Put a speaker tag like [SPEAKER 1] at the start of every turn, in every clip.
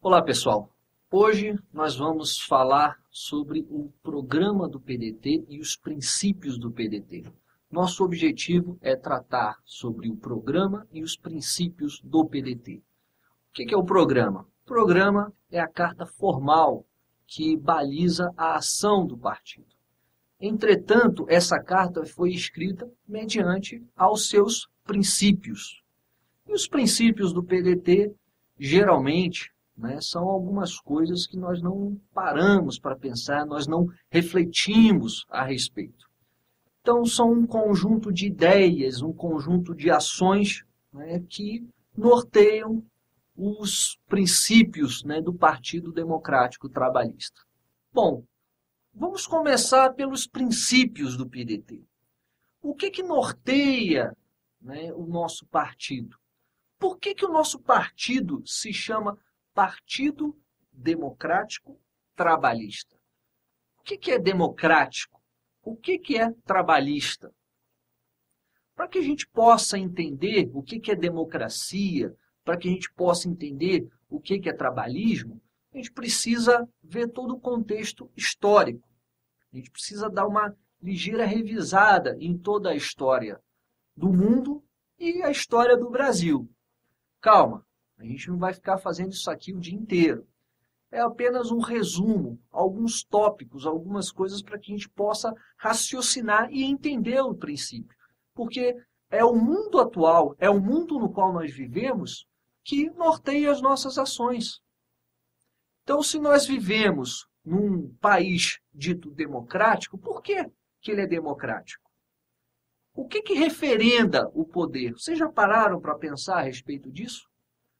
[SPEAKER 1] Olá, pessoal. Hoje nós vamos falar sobre o programa do PDT e os princípios do PDT. Nosso objetivo é tratar sobre o programa e os princípios do PDT. O que é o programa? O programa é a carta formal que baliza a ação do partido. Entretanto, essa carta foi escrita mediante aos seus princípios. E os princípios do PDT, geralmente, são algumas coisas que nós não paramos para pensar, nós não refletimos a respeito. Então, são um conjunto de ideias, um conjunto de ações que norteiam os princípios do Partido Democrático Trabalhista. Bom, vamos começar pelos princípios do PDT. O que norteia o nosso partido? Por que o nosso partido se chama Partido Democrático Trabalhista? O que é democrático? O que é trabalhista? Para que a gente possa entender o que é democracia, para que a gente possa entender o que é trabalhismo, a gente precisa ver todo o contexto histórico. A gente precisa dar uma ligeira revisada em toda a história do mundo e a história do Brasil. Calma, a gente não vai ficar fazendo isso aqui o dia inteiro. É apenas um resumo, alguns tópicos, algumas coisas para que a gente possa raciocinar e entender o princípio. Porque é o mundo atual, é o mundo no qual nós vivemos que norteia as nossas ações. Então, se nós vivemos num país dito democrático, por que ele é democrático? O que referenda o poder? Vocês já pararam para pensar a respeito disso?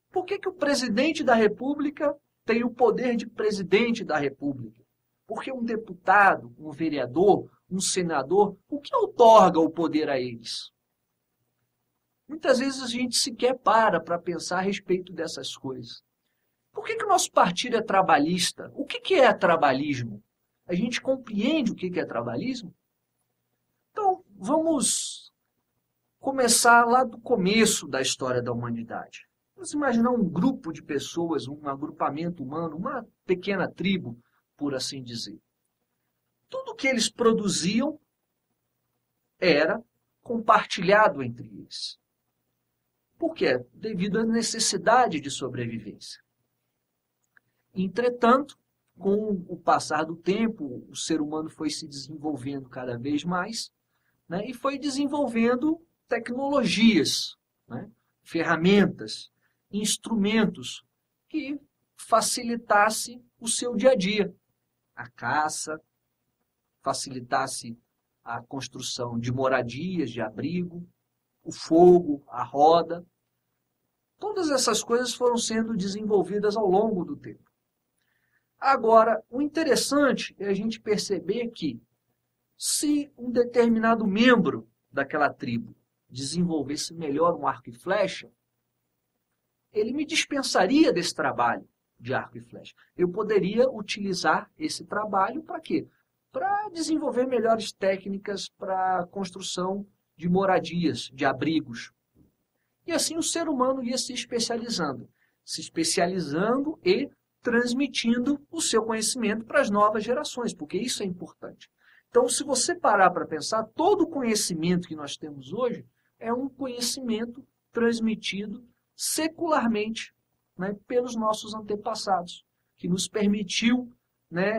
[SPEAKER 1] Por que o presidente da República tem o poder de presidente da República? Porque um deputado, um vereador, um senador, o que outorga o poder a eles? Muitas vezes a gente sequer para pensar a respeito dessas coisas. Por que o nosso partido é trabalhista? O que é trabalhismo? A gente compreende o que é trabalhismo? Então, vamos começar lá do começo da história da humanidade. Vamos imaginar um grupo de pessoas, um agrupamento humano, uma pequena tribo, por assim dizer. Tudo que eles produziam era compartilhado entre eles. Por quê? Devido à necessidade de sobrevivência. Entretanto, com o passar do tempo, o ser humano foi se desenvolvendo cada vez mais, e foi desenvolvendo tecnologias, ferramentas, instrumentos que facilitasse o seu dia a dia. A caça, facilitasse a construção de moradias, de abrigo, o fogo, a roda. Todas essas coisas foram sendo desenvolvidas ao longo do tempo. Agora, o interessante é a gente perceber que se um determinado membro daquela tribo desenvolvesse melhor um arco e flecha, ele me dispensaria desse trabalho de arco e flecha. Eu poderia utilizar esse trabalho para quê? Para desenvolver melhores técnicas para a construção de moradias, de abrigos. E assim o ser humano ia se especializando e transmitindo o seu conhecimento para as novas gerações, porque isso é importante. Então, se você parar para pensar, todo o conhecimento que nós temos hoje é um conhecimento transmitido secularmente pelos nossos antepassados, que nos permitiu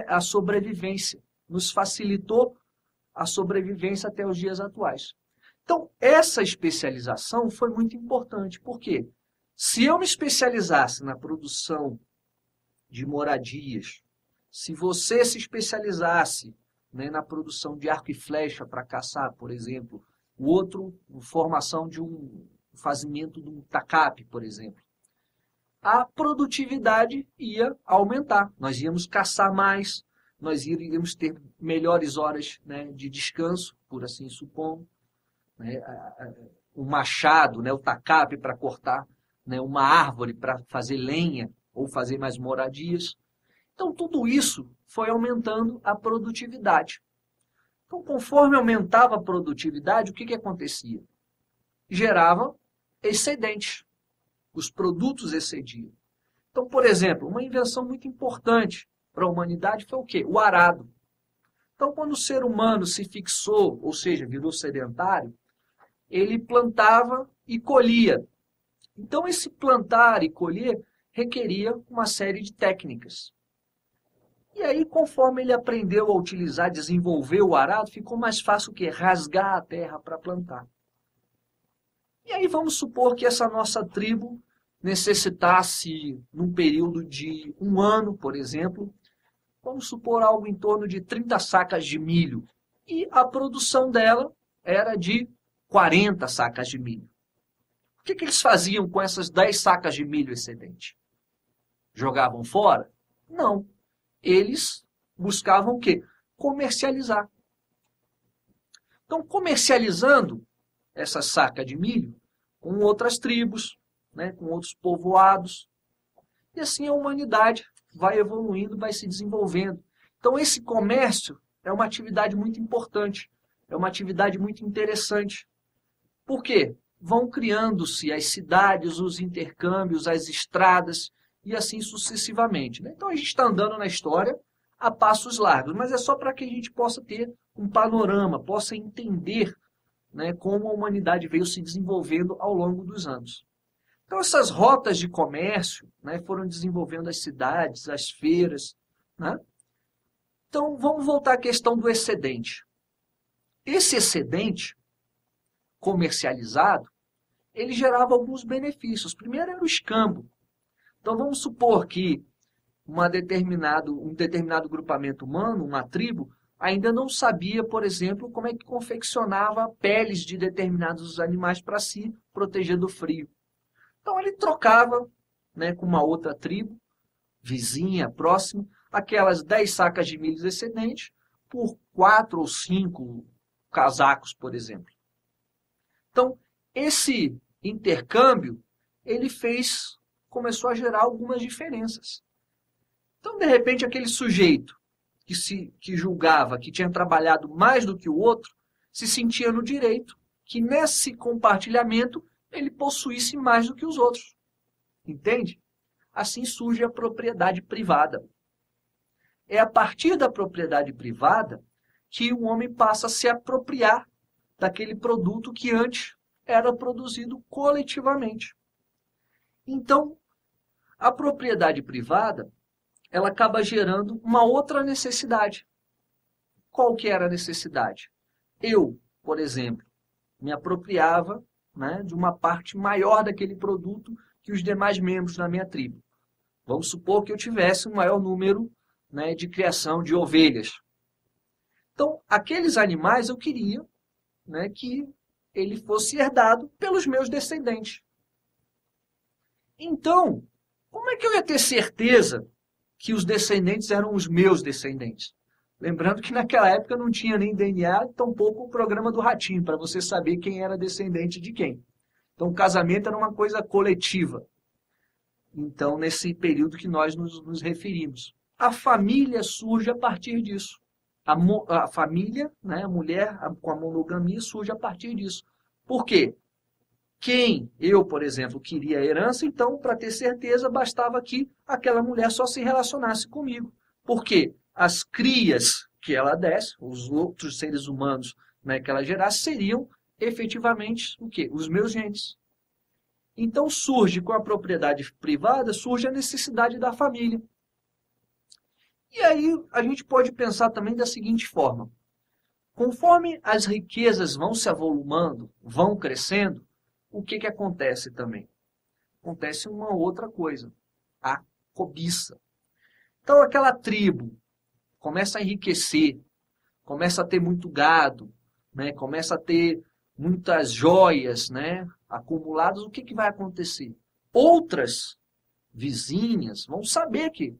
[SPEAKER 1] a sobrevivência, nos facilitou a sobrevivência até os dias atuais. Então, essa especialização foi muito importante, porque se eu me especializasse na produção de moradias, se você se especializasse na produção de arco e flecha para caçar, por exemplo, o outro, formação de um fazimento de um tacape, por exemplo, a produtividade ia aumentar. Nós íamos caçar mais, nós iríamos ter melhores horas de descanso, por assim supor, o machado, o tacape para cortar uma árvore para fazer lenha ou fazer mais moradias. Então, tudo isso foi aumentando a produtividade. Então, conforme aumentava a produtividade, o que acontecia? Gerava excedentes. Os produtos excediam. Então, por exemplo, uma invenção muito importante para a humanidade foi o quê? O arado. Então, quando o ser humano se fixou, ou seja, virou sedentário, ele plantava e colhia. Então, esse plantar e colher requeria uma série de técnicas. E aí, conforme ele aprendeu a utilizar, desenvolver o arado, ficou mais fácil o quê? Rasgar a terra para plantar. E aí vamos supor que essa nossa tribo necessitasse, num período de 1 ano, por exemplo, vamos supor algo em torno de 30 sacas de milho. E a produção dela era de 40 sacas de milho. O que eles faziam com essas 10 sacas de milho excedente? Jogavam fora? Não. Eles buscavam o quê? Comercializar. Então, comercializando essa saca de milho com outras tribos, né, com outros povoados, e assim a humanidade vai evoluindo, vai se desenvolvendo. Então, esse comércio é uma atividade muito importante, é uma atividade muito interessante. Por quê? Vão criando-se as cidades, os intercâmbios, as estradas, e assim sucessivamente. Então, a gente está andando na história a passos largos, mas é só para que a gente possa ter um panorama, possa entender, né, como a humanidade veio se desenvolvendo ao longo dos anos. Então, essas rotas de comércio, né, foram desenvolvendo as cidades, as feiras. Né? Então, vamos voltar à questão do excedente. Esse excedente comercializado, ele gerava alguns benefícios. Primeiro era o escambo. Então, vamos supor que um determinado grupamento humano, uma tribo, ainda não sabia, por exemplo, como é que confeccionava peles de determinados animais para se proteger do frio. Então, ele trocava, né, com uma outra tribo, vizinha, próxima, aquelas 10 sacas de milho excedentes por 4 ou 5 casacos, por exemplo. Então, esse intercâmbio, ele começou a gerar algumas diferenças. Então, de repente, aquele sujeito que julgava que tinha trabalhado mais do que o outro, se sentia no direito que nesse compartilhamento ele possuísse mais do que os outros. Entende? Assim surge a propriedade privada. É a partir da propriedade privada que o homem passa a se apropriar daquele produto que antes era produzido coletivamente. Então, a propriedade privada, ela acaba gerando uma outra necessidade. Qual que era a necessidade? Eu, por exemplo, me apropriava, né, de uma parte maior daquele produto que os demais membros da minha tribo. Vamos supor que eu tivesse um maior número, né, de criação de ovelhas. Então, aqueles animais eu queria, né, que ele fosse herdado pelos meus descendentes. Então, como é que eu ia ter certeza que os descendentes eram os meus descendentes? Lembrando que naquela época não tinha nem DNA, tampouco o programa do Ratinho, para você saber quem era descendente de quem. Então, o casamento era uma coisa coletiva. Então, nesse período que nós nos referimos. A família surge a partir disso. A família, né, a mulher com a monogamia surge a partir disso. Por quê? Eu, por exemplo, queria a herança, então, para ter certeza, bastava que aquela mulher só se relacionasse comigo. Por quê? As crias que ela desse, os outros seres humanos, né, que ela gerasse, seriam efetivamente o quê? Os meus genes. Então, surge com a propriedade privada, surge a necessidade da família. E aí, a gente pode pensar também da seguinte forma. Conforme as riquezas vão se avolumando, vão crescendo, o que acontece também? Acontece uma outra coisa, a cobiça. Então, aquela tribo começa a enriquecer, começa a ter muito gado, né? Começa a ter muitas joias, né, acumuladas. O que vai acontecer? Outras vizinhas vão saber que,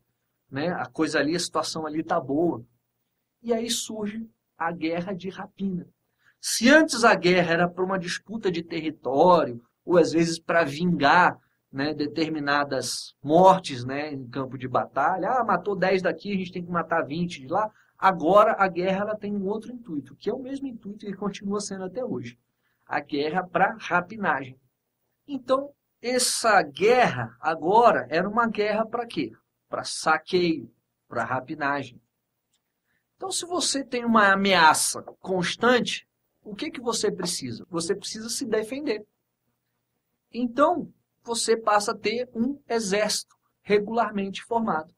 [SPEAKER 1] né, a coisa ali, a situação ali está boa. E aí surge a guerra de rapina. Se antes a guerra era para uma disputa de território, ou às vezes para vingar, né, determinadas mortes, né, em campo de batalha, matou 10 daqui, a gente tem que matar 20 de lá. Agora a guerra ela tem um outro intuito, que é o mesmo intuito que continua sendo até hoje. A guerra para rapinagem. Então, essa guerra agora era uma guerra para quê? Para saqueio, para rapinagem. Então, se você tem uma ameaça constante, o que você precisa? Você precisa se defender. Então, você passa a ter um exército regularmente formado.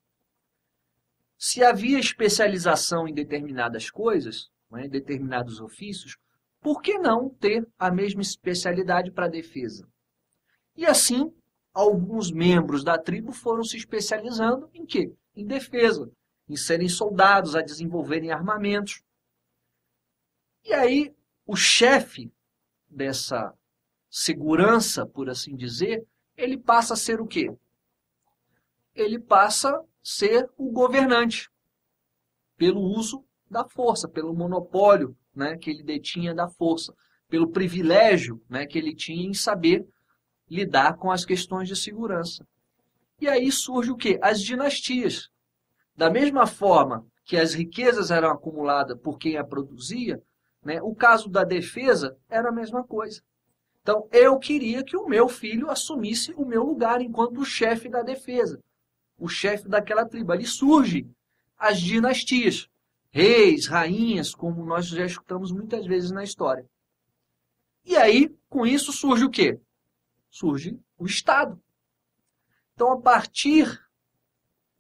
[SPEAKER 1] Se havia especialização em determinadas coisas, em determinados ofícios, por que não ter a mesma especialidade para a defesa? E assim, alguns membros da tribo foram se especializando em quê? Em defesa, em serem soldados, a desenvolverem armamentos. E aí, o chefe dessa segurança, por assim dizer, ele passa a ser o quê? Ele passa a ser o governante, pelo uso da força, pelo monopólio, né, que ele detinha da força, pelo privilégio, né, que ele tinha em saber lidar com as questões de segurança. E aí surge o quê? As dinastias. Da mesma forma que as riquezas eram acumuladas por quem a produzia, né, o caso da defesa era a mesma coisa. Então, eu queria que o meu filho assumisse o meu lugar enquanto o chefe da defesa, o chefe daquela tribo. Ali surgem as dinastias, reis, rainhas, como nós já escutamos muitas vezes na história. E aí, com isso, surge o quê? Surge o Estado. Então, a partir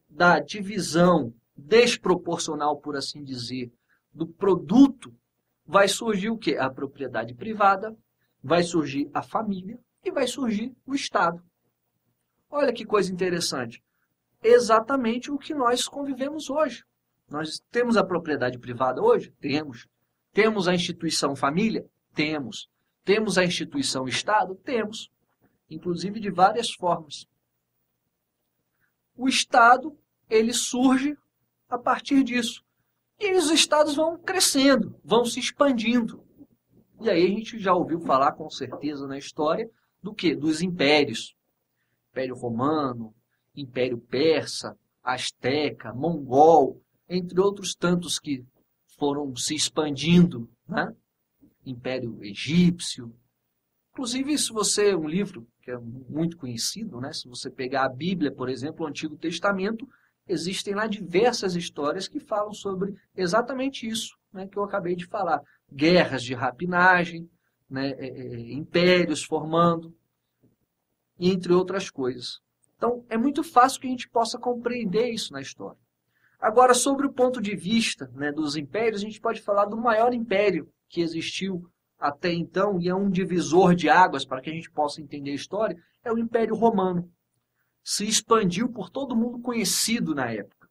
[SPEAKER 1] da divisão desproporcional, por assim dizer, do produto, vai surgir o quê? A propriedade privada, vai surgir a família e vai surgir o Estado. Olha que coisa interessante. Exatamente o que nós convivemos hoje. Nós temos a propriedade privada hoje? Temos. Temos a instituição família? Temos. Temos a instituição Estado? Temos. Inclusive de várias formas. O Estado, ele surge a partir disso. E os estados vão crescendo, vão se expandindo. E aí a gente já ouviu falar com certeza na história do quê? Dos impérios. Império Romano, Império Persa, Asteca, Mongol, entre outros tantos que foram se expandindo, né? Império Egípcio. Inclusive, se você, um livro que é muito conhecido, né? Se você pegar a Bíblia, por exemplo, o Antigo Testamento, existem lá diversas histórias que falam sobre exatamente isso, né, que eu acabei de falar. Guerras de rapinagem, né, impérios formando, entre outras coisas. Então, é muito fácil que a gente possa compreender isso na história. Agora, sobre o ponto de vista, né, dos impérios, a gente pode falar do maior império que existiu até então, e é um divisor de águas para que a gente possa entender a história, é o Império Romano. Se expandiu por todo mundo conhecido na época.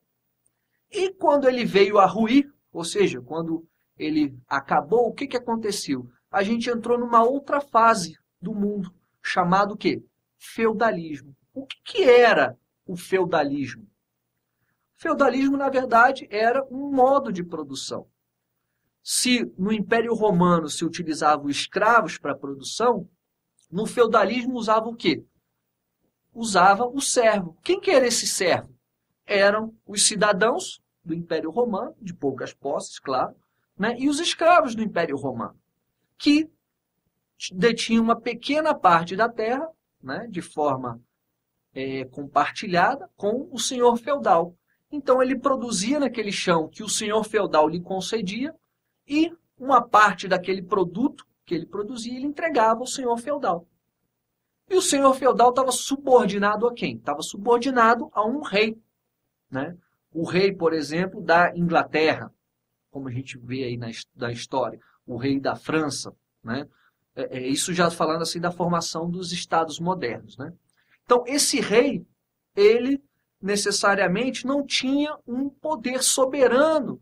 [SPEAKER 1] E quando ele veio a ruir, ou seja, quando ele acabou, o que aconteceu? A gente entrou numa outra fase do mundo, chamado o quê? Feudalismo. O que era o feudalismo? O feudalismo, na verdade, era um modo de produção. Se no Império Romano se utilizavam escravos para a produção, no feudalismo usava o quê? Usava o servo. Quem que era esse servo? Eram os cidadãos do Império Romano, de poucas posses, claro, né? E os escravos do Império Romano, que detinham uma pequena parte da terra, né? De forma compartilhada com o senhor feudal. Então ele produzia naquele chão que o senhor feudal lhe concedia e uma parte daquele produto que ele produzia ele entregava ao senhor feudal. E o senhor feudal estava subordinado a quem? Estava subordinado a um rei, né? O rei, por exemplo, da Inglaterra, como a gente vê aí na história, o rei da França, né? Isso já falando assim da formação dos estados modernos, né? Então, esse rei, ele necessariamente não tinha um poder soberano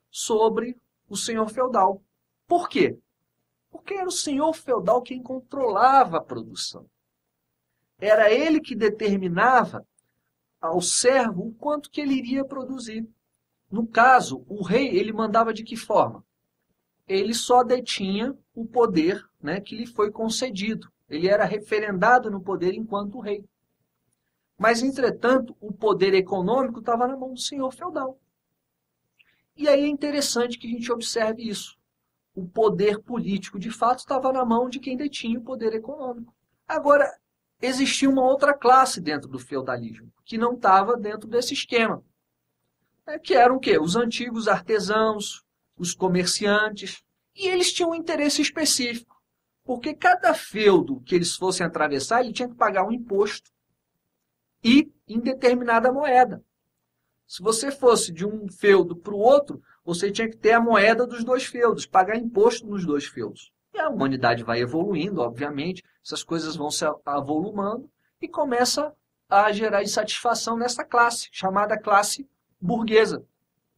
[SPEAKER 1] sobre o senhor feudal. Por quê? Porque era o senhor feudal quem controlava a produção. Era ele que determinava ao servo o quanto que ele iria produzir. No caso, o rei, ele mandava de que forma? Ele só detinha o poder, né, que lhe foi concedido. Ele era referendado no poder enquanto rei. Mas, entretanto, o poder econômico estava na mão do senhor feudal. E aí é interessante que a gente observe isso. O poder político, de fato, estava na mão de quem detinha o poder econômico. Agora, existia uma outra classe dentro do feudalismo, que não estava dentro desse esquema. Que eram o quê? Os antigos artesãos, os comerciantes, e eles tinham um interesse específico, porque cada feudo que eles fossem atravessar, ele tinha que pagar um imposto e em determinada moeda. Se você fosse de um feudo para o outro, você tinha que ter a moeda dos dois feudos, pagar imposto nos dois feudos. E a humanidade vai evoluindo, obviamente, essas coisas vão se avolumando e começa a gerar insatisfação nessa classe, chamada classe burguesa.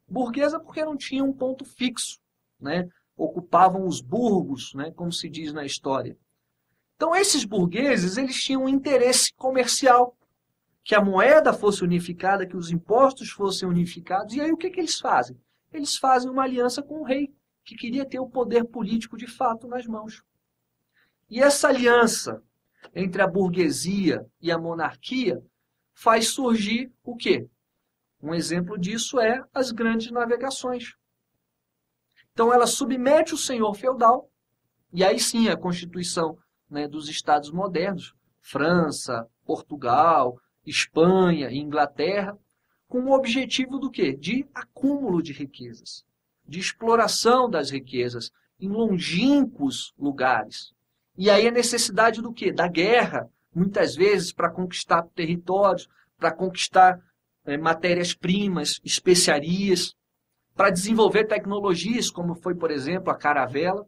[SPEAKER 1] Burguesa porque não tinha um ponto fixo, né? Ocupavam os burgos, né? Como se diz na história. Então, esses burgueses, eles tinham um interesse comercial, que a moeda fosse unificada, que os impostos fossem unificados. E aí o que eles fazem? Eles fazem uma aliança com o rei, que queria ter o poder político de fato nas mãos. E essa aliança entre a burguesia e a monarquia faz surgir o quê? Um exemplo disso é as grandes navegações. Então ela submete o senhor feudal, e aí sim a constituição, né, dos estados modernos, França, Portugal, Espanha e Inglaterra, com o objetivo do quê? De acúmulo de riquezas, de exploração das riquezas em longínquos lugares. E aí a necessidade do quê? Da guerra, muitas vezes para conquistar territórios, para conquistar matérias-primas, especiarias, para desenvolver tecnologias, como foi, por exemplo, a caravela.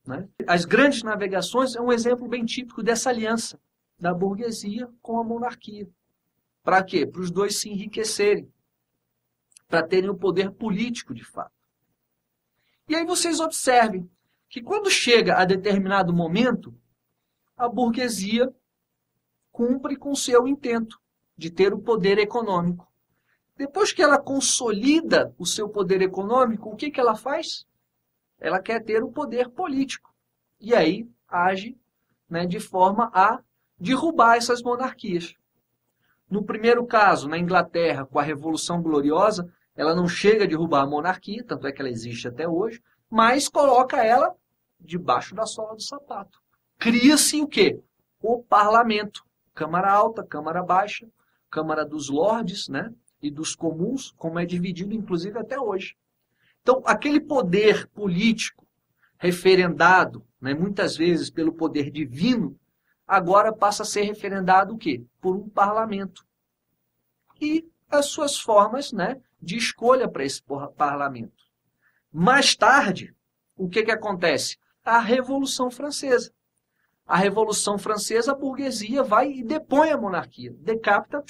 [SPEAKER 1] Né? As grandes navegações é um exemplo bem típico dessa aliança da burguesia com a monarquia. Para quê? Para os dois se enriquecerem, para terem o poder político de fato. E aí vocês observem que quando chega a determinado momento, a burguesia cumpre com seu intento de ter o poder econômico. Depois que ela consolida o seu poder econômico, o que ela faz? Ela quer ter o poder político. E aí age, né, de forma a derrubar essas monarquias. No primeiro caso, na Inglaterra, com a Revolução Gloriosa, ela não chega a derrubar a monarquia, tanto é que ela existe até hoje, mas coloca ela debaixo da sola do sapato. Cria-se o quê? O parlamento. Câmara alta, Câmara baixa, Câmara dos Lordes, né? E dos comuns, como é dividido, inclusive, até hoje. Então, aquele poder político referendado, né, muitas vezes pelo poder divino, agora passa a ser referendado o quê? Por um parlamento. E as suas formas, né, de escolha para esse parlamento. Mais tarde, o que acontece? A Revolução Francesa. A Revolução Francesa, a burguesia vai e depõe a monarquia, decapita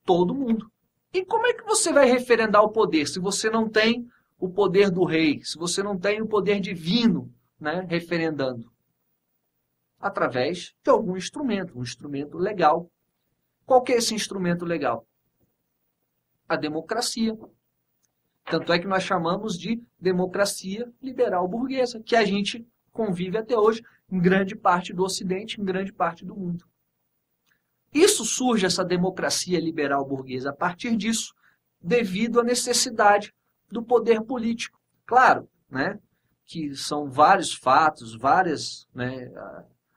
[SPEAKER 1] todo mundo. E como é que você vai referendar o poder se você não tem o poder do rei, se você não tem o poder divino, né, referendando? Através de algum instrumento, um instrumento legal. Qual que é esse instrumento legal? A democracia. Tanto é que nós chamamos de democracia liberal burguesa, que a gente convive até hoje em grande parte do Ocidente, em grande parte do mundo. Isso surge, essa democracia liberal burguesa, a partir disso, devido à necessidade do poder político. Claro, né, que são vários fatos, vários, né,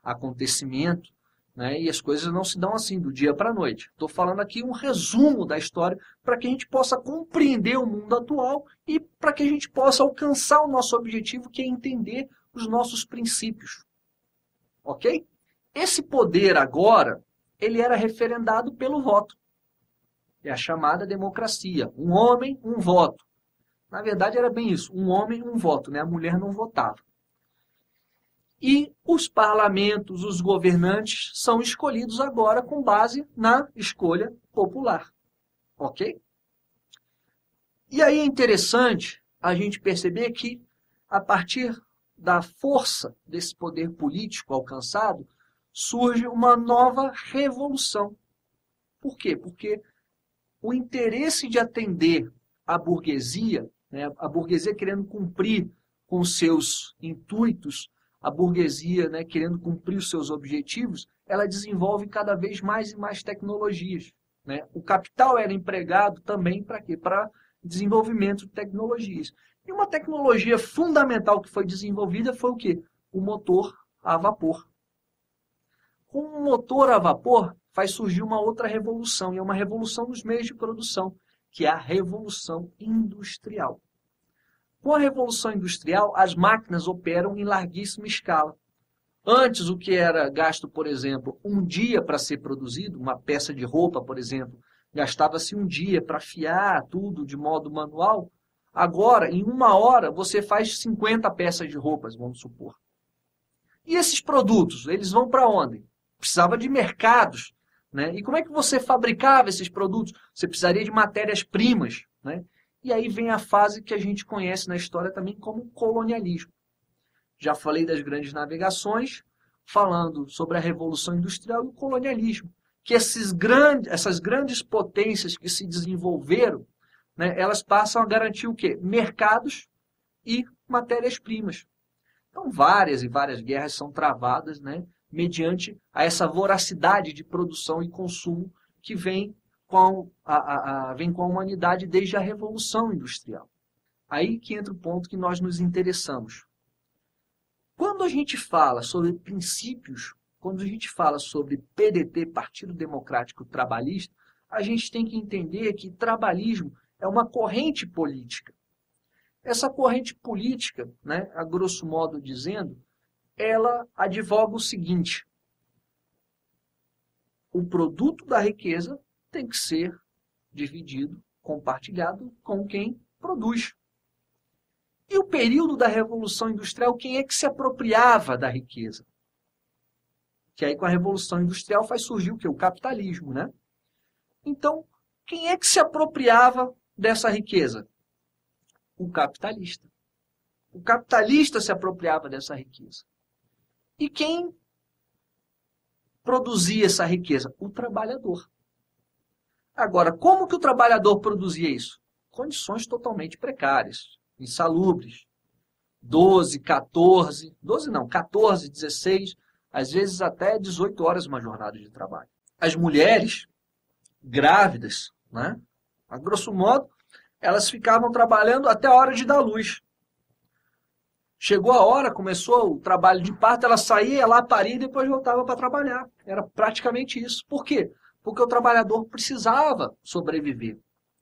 [SPEAKER 1] acontecimentos, né, e as coisas não se dão assim, do dia para a noite. Estou falando aqui um resumo da história para que a gente possa compreender o mundo atual e para que a gente possa alcançar o nosso objetivo, que é entender os nossos princípios. Ok? Esse poder agora, ele era referendado pelo voto. É a chamada democracia. Um homem, um voto. Na verdade, era bem isso. Um homem, um voto, né? A mulher não votava. E os parlamentos, os governantes, são escolhidos agora com base na escolha popular. Ok? E aí é interessante a gente perceber que, a partir da força desse poder político alcançado, surge uma nova revolução. Por quê? Porque o interesse de atender a burguesia, né, a burguesia querendo cumprir com seus intuitos, a burguesia, né, querendo cumprir os seus objetivos, ela desenvolve cada vez mais e mais tecnologias. Né? O capital era empregado também para quê? Para desenvolvimento de tecnologias. E uma tecnologia fundamental que foi desenvolvida foi o quê? O motor a vapor. Com o motor a vapor, faz surgir uma outra revolução, e é uma revolução nos meios de produção, que é a Revolução Industrial. Com a Revolução Industrial, as máquinas operam em larguíssima escala. Antes, o que era gasto, por exemplo, um dia para ser produzido, uma peça de roupa, por exemplo, gastava-se um dia para afiar tudo de modo manual. Agora, em uma hora, você faz 50 peças de roupas, vamos supor. E esses produtos, eles vão para onde? Precisava de mercados, né? E como é que você fabricava esses produtos? Você precisaria de matérias-primas, né? E aí vem a fase que a gente conhece na história também como colonialismo. Já falei das grandes navegações, falando sobre a Revolução Industrial e o colonialismo. Que essas grandes potências que se desenvolveram, né, elas passam a garantir o quê? Mercados e matérias-primas. Então, várias e várias guerras são travadas, né, mediante a essa voracidade de produção e consumo que vem com a humanidade desde a Revolução Industrial. Aí que entra o ponto que nós nos interessamos. Quando a gente fala sobre princípios, quando a gente fala sobre PDT, Partido Democrático Trabalhista, a gente tem que entender que trabalhismo é uma corrente política. Essa corrente política, né, a grosso modo dizendo, ela advoga o seguinte: o produto da riqueza tem que ser dividido, compartilhado com quem produz. E o período da Revolução Industrial, quem é que se apropriava da riqueza? Que aí com a Revolução Industrial faz surgir o quê? O capitalismo, né? Então, quem é que se apropriava dessa riqueza? O capitalista. O capitalista se apropriava dessa riqueza. E quem produzia essa riqueza? O trabalhador. Agora, como que o trabalhador produzia isso? Condições totalmente precárias, insalubres. 14, 16, às vezes até 18 horas uma jornada de trabalho. As mulheres grávidas, né, a grosso modo, elas ficavam trabalhando até a hora de dar luz. Chegou a hora, começou o trabalho de parto, ela saía, ia lá, paria e depois voltava para trabalhar. Era praticamente isso. Por quê? Porque o trabalhador precisava sobreviver.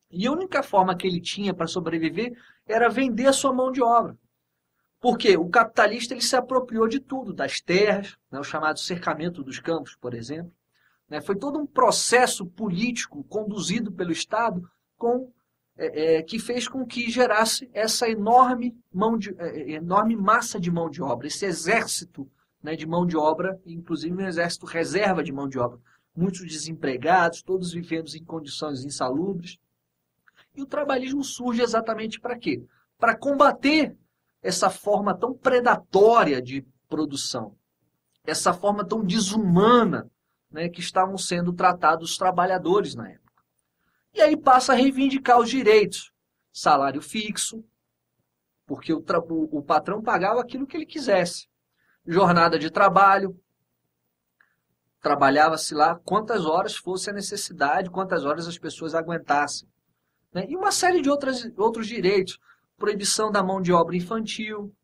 [SPEAKER 1] E a única forma que ele tinha para sobreviver era vender a sua mão de obra. Porque o capitalista ele se apropriou de tudo, das terras, né, o chamado cercamento dos campos, por exemplo. Né, foi todo um processo político conduzido pelo Estado que fez com que gerasse essa enorme massa de mão de obra, esse exército, né, de mão de obra, inclusive um exército reserva de mão de obra. Muitos desempregados, todos vivendo em condições insalubres. E o trabalhismo surge exatamente para quê? Para combater essa forma tão predatória de produção, essa forma tão desumana, né, que estavam sendo tratados os trabalhadores na época. E aí passa a reivindicar os direitos. Salário fixo, porque o patrão pagava aquilo que ele quisesse. Jornada de trabalho, trabalhava-se lá quantas horas fosse a necessidade, quantas horas as pessoas aguentassem. Né? E uma série de outros direitos. Proibição da mão de obra infantil,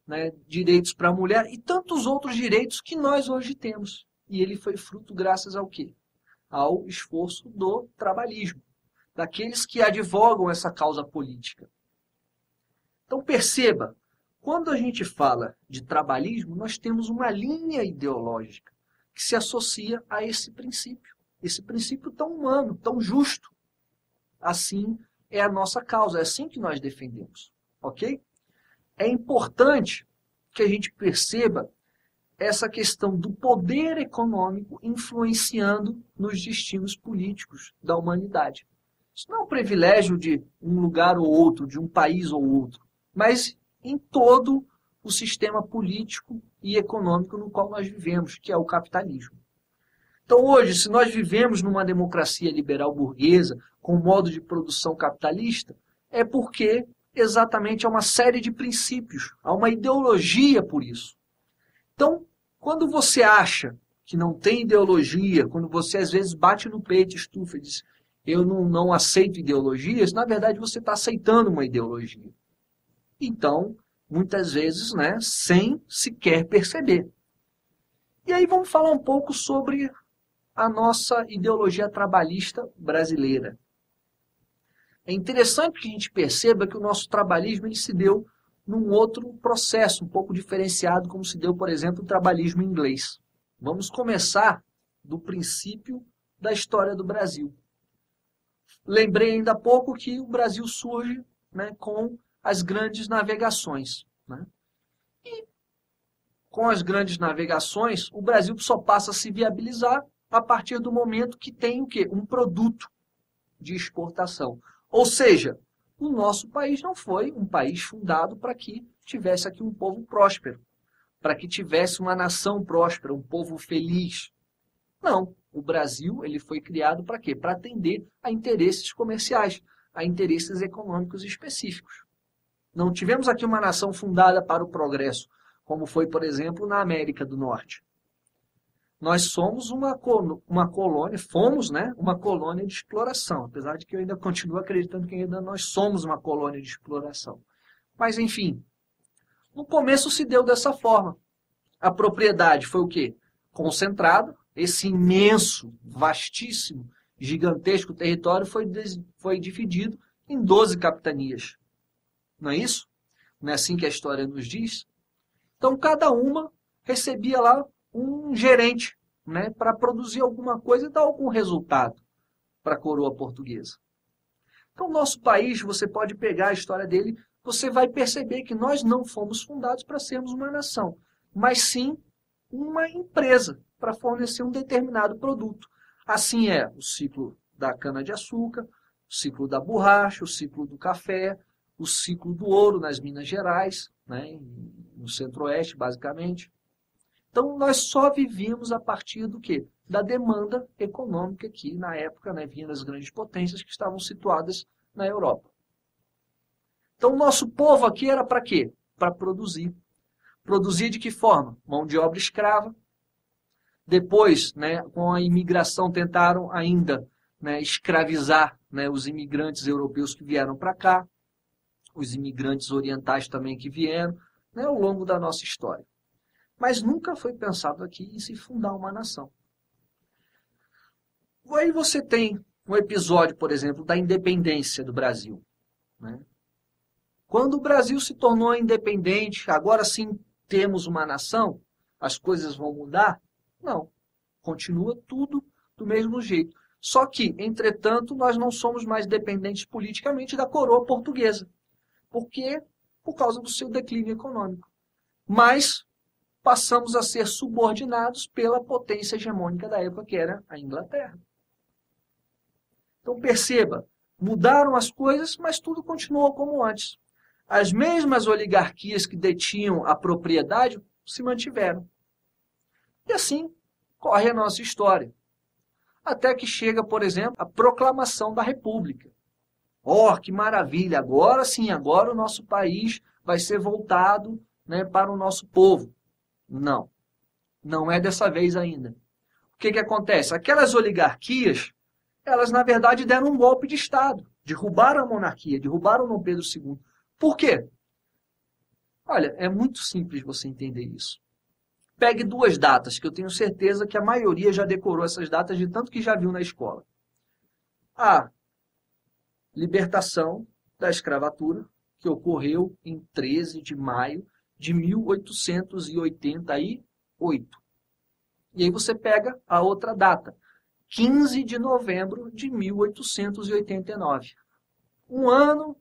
[SPEAKER 1] né? Direitos para a mulher e tantos outros direitos que nós hoje temos. E ele foi fruto graças ao quê? Ao esforço do trabalhismo, daqueles que advogam essa causa política. Então perceba, quando a gente fala de trabalhismo, nós temos uma linha ideológica que se associa a esse princípio tão humano, tão justo. Assim é a nossa causa, é assim que nós defendemos, ok? É importante que a gente perceba essa questão do poder econômico influenciando nos destinos políticos da humanidade. Isso não é um privilégio de um lugar ou outro, de um país ou outro, mas em todo o sistema político e econômico no qual nós vivemos, que é o capitalismo. Então hoje, se nós vivemos numa democracia liberal burguesa, com modo de produção capitalista, é porque exatamente há uma série de princípios, há uma ideologia por isso. Então, quando você acha que não tem ideologia, quando você às vezes bate no peito, estufa e diz, eu não aceito ideologias, na verdade você está aceitando uma ideologia. Então, muitas vezes, né, sem sequer perceber. E aí vamos falar um pouco sobre a nossa ideologia trabalhista brasileira. É interessante que a gente perceba que o nosso trabalhismo ele se deu num outro processo, um pouco diferenciado, como se deu, por exemplo, o trabalhismo inglês. Vamos começar do princípio da história do Brasil. Lembrei ainda há pouco que o Brasil surge, né, com as grandes navegações. Né? E com as grandes navegações, o Brasil só passa a se viabilizar a partir do momento que tem o quê? Um produto de exportação. Ou seja, o nosso país não foi um país fundado para que tivesse aqui um povo próspero, para que tivesse uma nação próspera, um povo feliz. Não, o Brasil ele foi criado para quê? Para atender a interesses comerciais, a interesses econômicos específicos. Não tivemos aqui uma nação fundada para o progresso, como foi, por exemplo, na América do Norte. Nós somos uma colônia, fomos, né, uma colônia de exploração, apesar de que eu ainda continuo acreditando que ainda nós somos uma colônia de exploração. Mas, enfim, no começo se deu dessa forma. A propriedade foi o quê? Concentrada, esse imenso, vastíssimo, gigantesco território foi dividido em 12 capitanias. Não é isso? Não é assim que a história nos diz? Então, cada uma recebia lá um gerente, né, para produzir alguma coisa e dar algum resultado para a coroa portuguesa. Então, nosso país, você pode pegar a história dele, você vai perceber que nós não fomos fundados para sermos uma nação, mas sim uma empresa para fornecer um determinado produto. Assim é o ciclo da cana-de-açúcar, o ciclo da borracha, o ciclo do café, o ciclo do ouro nas Minas Gerais, né, no Centro-Oeste, basicamente. Então, nós só vivíamos a partir do quê? Da demanda econômica que, na época, né, vinha das grandes potências que estavam situadas na Europa. Então, o nosso povo aqui era para quê? Para produzir. Produzir de que forma? Mão de obra escrava. Depois, né, com a imigração, tentaram ainda, né, escravizar, né, os imigrantes europeus que vieram para cá, os imigrantes orientais também que vieram, né, ao longo da nossa história. Mas nunca foi pensado aqui em se fundar uma nação. Aí você tem um episódio, por exemplo, da independência do Brasil. Né? Quando o Brasil se tornou independente, agora sim temos uma nação, as coisas vão mudar? Não. Continua tudo do mesmo jeito. Só que, entretanto, nós não somos mais dependentes politicamente da coroa portuguesa. Por quê? Por causa do seu declínio econômico. Mas passamos a ser subordinados pela potência hegemônica da época, que era a Inglaterra. Então perceba, mudaram as coisas, mas tudo continuou como antes. As mesmas oligarquias que detinham a propriedade se mantiveram. E assim corre a nossa história. Até que chega, por exemplo, a proclamação da República. Oh, que maravilha! Agora sim, agora o nosso país vai ser voltado, né, para o nosso povo. Não, não é dessa vez ainda. O que acontece? Aquelas oligarquias, elas na verdade deram um golpe de Estado, derrubaram a monarquia, derrubaram Dom Pedro II. Por quê? Olha, é muito simples você entender isso. Pegue duas datas, que eu tenho certeza que a maioria já decorou essas datas de tanto que já viu na escola. A libertação da escravatura, que ocorreu em 13 de maio de 1888. E aí você pega a outra data, 15 de novembro de 1889. Um ano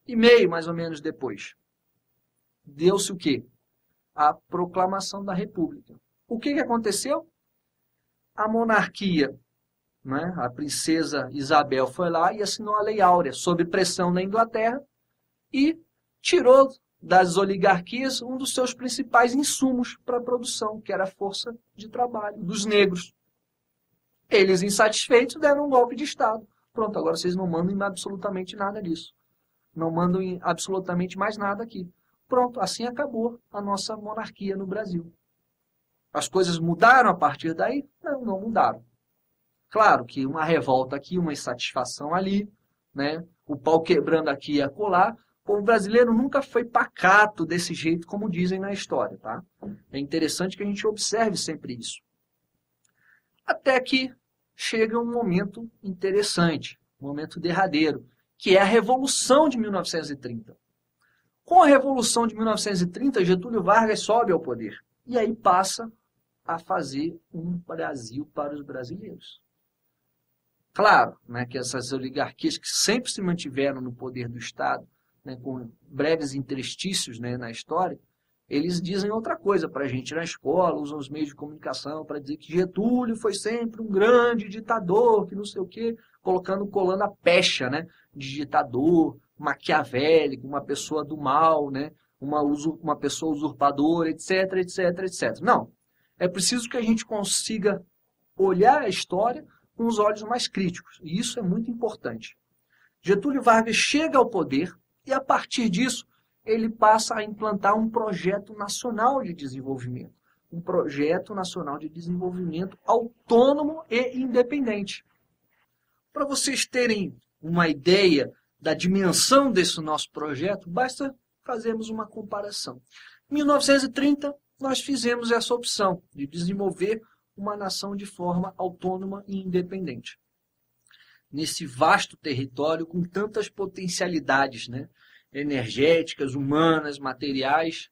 [SPEAKER 1] e meio, mais ou menos, depois. Deu-se o quê? A proclamação da República. O que aconteceu? A monarquia, né, a princesa Isabel foi lá e assinou a Lei Áurea, sob pressão da Inglaterra, e tirou das oligarquias um dos seus principais insumos para a produção, que era a força de trabalho dos negros. Eles, insatisfeitos, deram um golpe de Estado. Pronto, agora vocês não mandam em absolutamente nada disso. Não mandam em absolutamente mais nada aqui. Pronto, assim acabou a nossa monarquia no Brasil. As coisas mudaram a partir daí? Não, não mudaram. Claro que uma revolta aqui, uma insatisfação ali, né? O pau quebrando aqui e acolá. O povo brasileiro nunca foi pacato desse jeito, como dizem na história, tá? É interessante que a gente observe sempre isso. Até que chega um momento interessante, um momento derradeiro, que é a Revolução de 1930. Com a Revolução de 1930, Getúlio Vargas sobe ao poder e aí passa a fazer um Brasil para os brasileiros. Claro, né, que essas oligarquias que sempre se mantiveram no poder do Estado, né, com breves interstícios, né, na história, eles dizem outra coisa para a gente na escola, usam os meios de comunicação para dizer que Getúlio foi sempre um grande ditador, que não sei o quê, colando a pecha, né, de ditador, maquiavélico, uma pessoa do mal, né, uma pessoa usurpadora, etc, etc, etc. Não, é preciso que a gente consiga olhar a história com os olhos mais críticos, e isso é muito importante. Getúlio Vargas chega ao poder e, a partir disso, ele passa a implantar um projeto nacional de desenvolvimento. Um projeto nacional de desenvolvimento autônomo e independente. Para vocês terem uma ideia da dimensão desse nosso projeto, basta fazermos uma comparação. Em 1930, nós fizemos essa opção de desenvolver uma nação de forma autônoma e independente. Nesse vasto território com tantas potencialidades, né? Energéticas, humanas, materiais.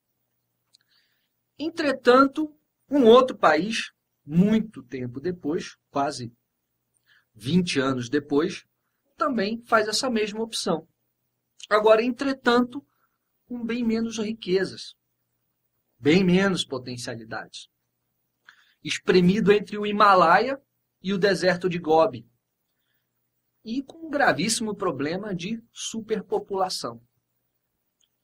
[SPEAKER 1] Entretanto, um outro país, muito tempo depois, quase 20 anos depois, também faz essa mesma opção. Agora, entretanto, com bem menos riquezas, bem menos potencialidades. Espremido entre o Himalaia e o deserto de Gobi. E com um gravíssimo problema de superpopulação.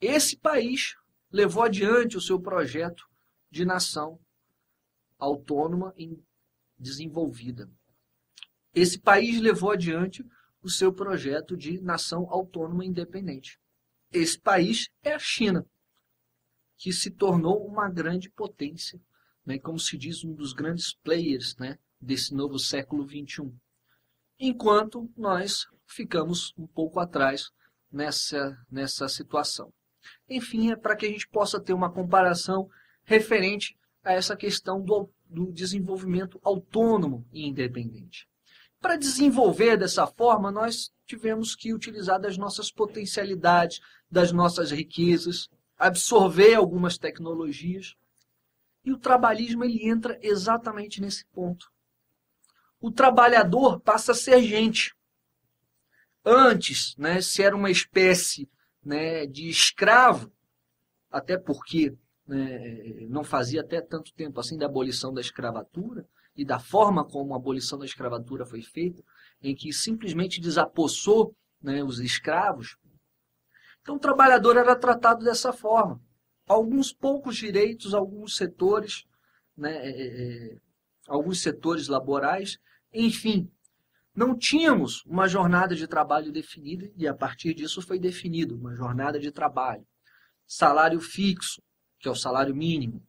[SPEAKER 1] Esse país levou adiante o seu projeto de nação autônoma e desenvolvida. Esse país levou adiante o seu projeto de nação autônoma e independente. Esse país é a China, que se tornou uma grande potência, né, como se diz, um dos grandes players, né, desse novo século XXI. Enquanto nós ficamos um pouco atrás nessa situação. Enfim, é para que a gente possa ter uma comparação referente a essa questão do desenvolvimento autônomo e independente. Para desenvolver dessa forma, nós tivemos que utilizar das nossas potencialidades, das nossas riquezas, absorver algumas tecnologias. E o trabalhismo ele entra exatamente nesse ponto. O trabalhador passa a ser gente. Antes, né, se era uma espécie, né, de escravo, até porque, né, não fazia até tanto tempo assim da abolição da escravatura e da forma como a abolição da escravatura foi feita, em que simplesmente desapossou, né, os escravos. Então o trabalhador era tratado dessa forma. Alguns poucos direitos, alguns setores, né, alguns setores laborais, enfim. Não tínhamos uma jornada de trabalho definida e a partir disso foi definido uma jornada de trabalho. Salário fixo, que é o salário mínimo.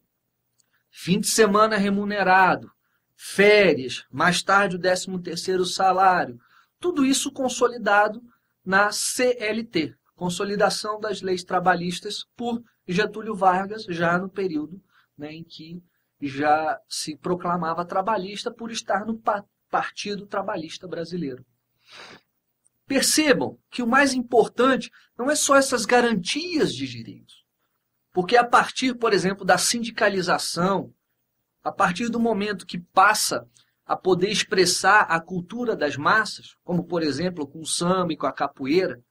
[SPEAKER 1] Fim de semana remunerado. Férias, mais tarde o 13º salário. Tudo isso consolidado na CLT, Consolidação das Leis Trabalhistas, por Getúlio Vargas, já no período, né, em que já se proclamava trabalhista por estar no Partido Trabalhista Brasileiro. Percebam que o mais importante não é só essas garantias de direitos. Porque a partir, por exemplo, da sindicalização, a partir do momento que passa a poder expressar a cultura das massas, como, por exemplo, com o samba e com a capoeira,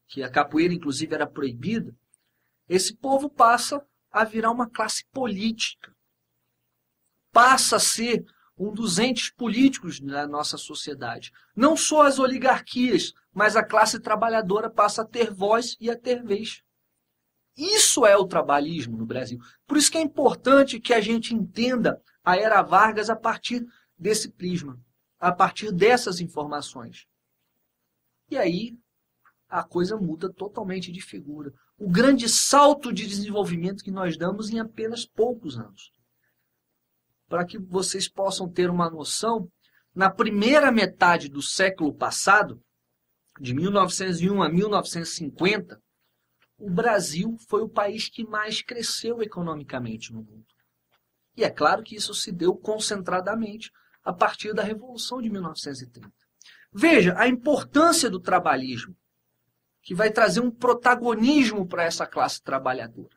[SPEAKER 1] que a capoeira, inclusive, era proibida, esse povo passa a virar uma classe política. Passa a ser um dos entes políticos da nossa sociedade. Não só as oligarquias, mas a classe trabalhadora passa a ter voz e a ter vez. Isso é o trabalhismo no Brasil. Por isso que é importante que a gente entenda a Era Vargas a partir desse prisma, a partir dessas informações. E aí a coisa muda totalmente de figura. O grande salto de desenvolvimento que nós damos em apenas poucos anos. Para que vocês possam ter uma noção, na primeira metade do século passado, de 1901 a 1950, o Brasil foi o país que mais cresceu economicamente no mundo. E é claro que isso se deu concentradamente a partir da Revolução de 1930. Veja a importância do trabalhismo, que vai trazer um protagonismo para essa classe trabalhadora.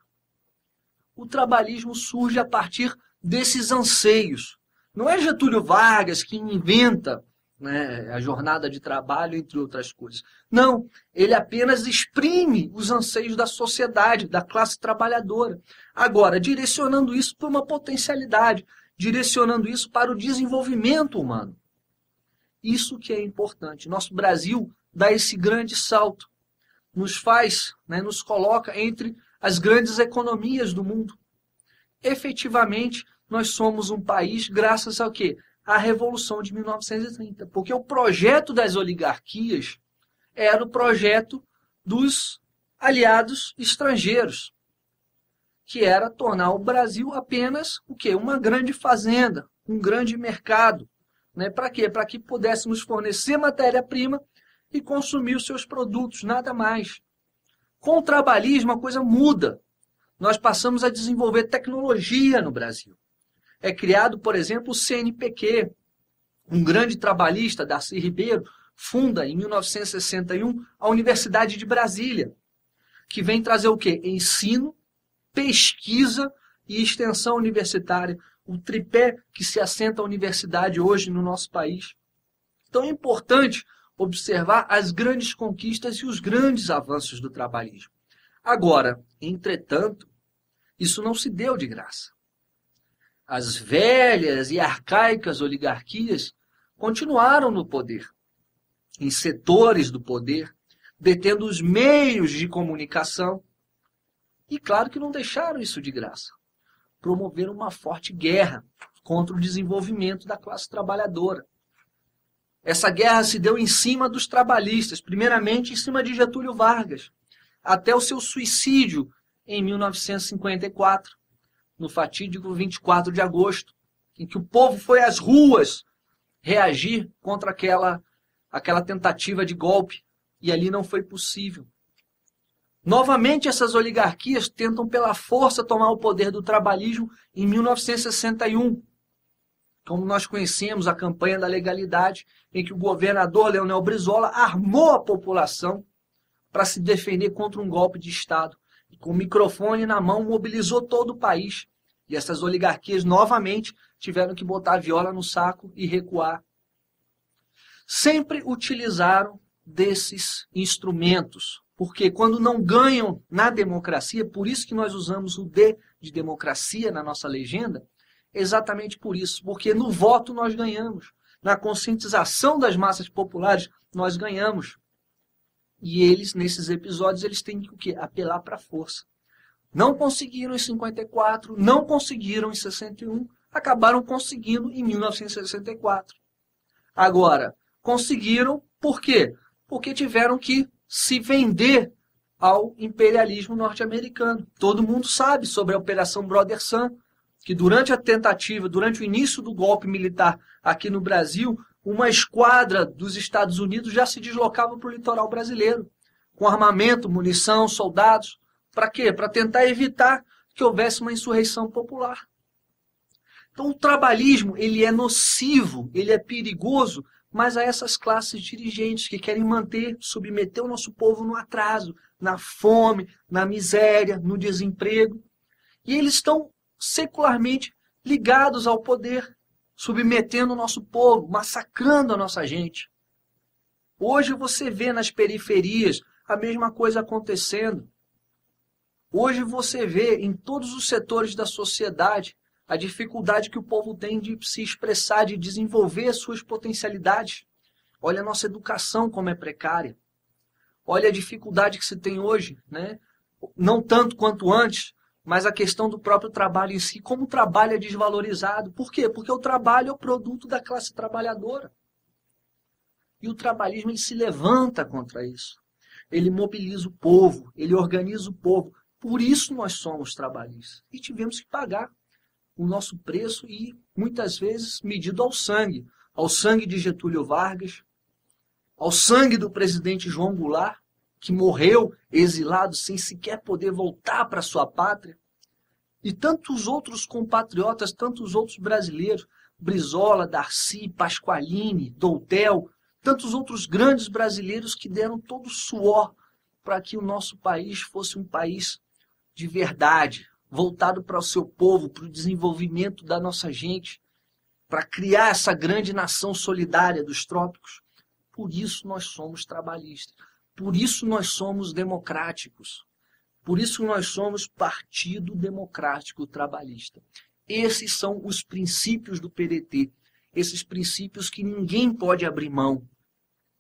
[SPEAKER 1] O trabalhismo surge a partir desses anseios. Não é Getúlio Vargas que inventa, né, a jornada de trabalho, entre outras coisas. Não, ele apenas exprime os anseios da sociedade, da classe trabalhadora. Agora, direcionando isso para uma potencialidade, direcionando isso para o desenvolvimento humano. Isso que é importante. Nosso Brasil dá esse grande salto, nos faz, né, nos coloca entre as grandes economias do mundo. Efetivamente, nós somos um país graças ao quê? A Revolução de 1930. Porque o projeto das oligarquias era o projeto dos aliados estrangeiros, que era tornar o Brasil apenas o quê? Uma grande fazenda, um grande mercado. Né? Para quê? Para que pudéssemos fornecer matéria-prima e consumir os seus produtos, nada mais. Com o trabalhismo, a coisa muda. Nós passamos a desenvolver tecnologia no Brasil. É criado, por exemplo, o CNPq. Um grande trabalhista, Darcy Ribeiro, funda em 1961 a Universidade de Brasília, que vem trazer o quê? Ensino, pesquisa e extensão universitária. O tripé que se assenta a universidade hoje no nosso país. Então é importante observar as grandes conquistas e os grandes avanços do trabalhismo. Agora, entretanto, isso não se deu de graça. As velhas e arcaicas oligarquias continuaram no poder, em setores do poder, detendo os meios de comunicação. E claro que não deixaram isso de graça. Promoveram uma forte guerra contra o desenvolvimento da classe trabalhadora. Essa guerra se deu em cima dos trabalhistas, primeiramente em cima de Getúlio Vargas, até o seu suicídio em 1954, no fatídico 24 de agosto, em que o povo foi às ruas reagir contra aquela tentativa de golpe, e ali não foi possível. Novamente, essas oligarquias tentam pela força tomar o poder do trabalhismo em 1961, como nós conhecemos a campanha da legalidade, em que o governador Leonel Brizola armou a população para se defender contra um golpe de Estado. E com o microfone na mão, mobilizou todo o país. E essas oligarquias, novamente, tiveram que botar a viola no saco e recuar. Sempre utilizaram desses instrumentos, porque quando não ganham na democracia, por isso que nós usamos o D de democracia na nossa legenda, exatamente por isso, porque no voto nós ganhamos, na conscientização das massas populares nós ganhamos. E eles, nesses episódios, eles têm que o quê? Apelar para a força. Não conseguiram em 54, não conseguiram em 61, acabaram conseguindo em 1964. Agora, conseguiram por quê? Porque tiveram que se vender ao imperialismo norte-americano. Todo mundo sabe sobre a Operação Brother Sun, que durante a tentativa, durante o início do golpe militar aqui no Brasil, uma esquadra dos Estados Unidos já se deslocava para o litoral brasileiro, com armamento, munição, soldados. Para quê? Para tentar evitar que houvesse uma insurreição popular. Então o trabalhismo ele é nocivo, ele é perigoso, mas a essas classes dirigentes que querem submeter o nosso povo no atraso, na fome, na miséria, no desemprego. E eles estão secularmente ligados ao poder, submetendo o nosso povo, massacrando a nossa gente. Hoje você vê nas periferias a mesma coisa acontecendo. Hoje você vê em todos os setores da sociedade a dificuldade que o povo tem de se expressar, de desenvolver suas potencialidades. Olha a nossa educação como é precária. Olha a dificuldade que se tem hoje, né? Não tanto quanto antes, mas a questão do próprio trabalho em si, como o trabalho é desvalorizado. Por quê? Porque o trabalho é o produto da classe trabalhadora. E o trabalhismo ele se levanta contra isso. Ele mobiliza o povo, ele organiza o povo. Por isso nós somos trabalhistas. E tivemos que pagar o nosso preço e, muitas vezes, medido ao sangue de Getúlio Vargas, ao sangue do presidente João Goulart, que morreu exilado sem sequer poder voltar para sua pátria, e tantos outros compatriotas, tantos outros brasileiros. Brizola, Darcy, Pasqualini, Doutel, tantos outros grandes brasileiros que deram todo o suor para que o nosso país fosse um país de verdade, voltado para o seu povo, para o desenvolvimento da nossa gente, para criar essa grande nação solidária dos trópicos. Por isso nós somos trabalhistas, por isso nós somos democráticos, por isso nós somos Partido Democrático Trabalhista. Esses são os princípios do PDT, esses princípios que ninguém pode abrir mão.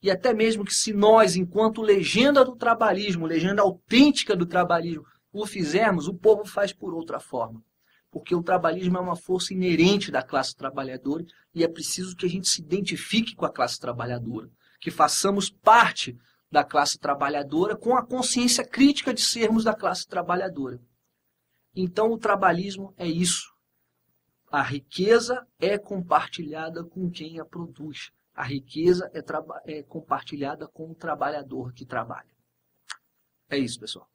[SPEAKER 1] E até mesmo que se nós, enquanto legenda do trabalhismo, legenda autêntica do trabalhismo, o fizermos, o povo faz por outra forma. Porque o trabalhismo é uma força inerente da classe trabalhadora e é preciso que a gente se identifique com a classe trabalhadora, que façamos parte da classe trabalhadora com a consciência crítica de sermos da classe trabalhadora. Então o trabalhismo é isso. A riqueza é compartilhada com quem a produz. A riqueza é compartilhada com o trabalhador que trabalha. É isso, pessoal.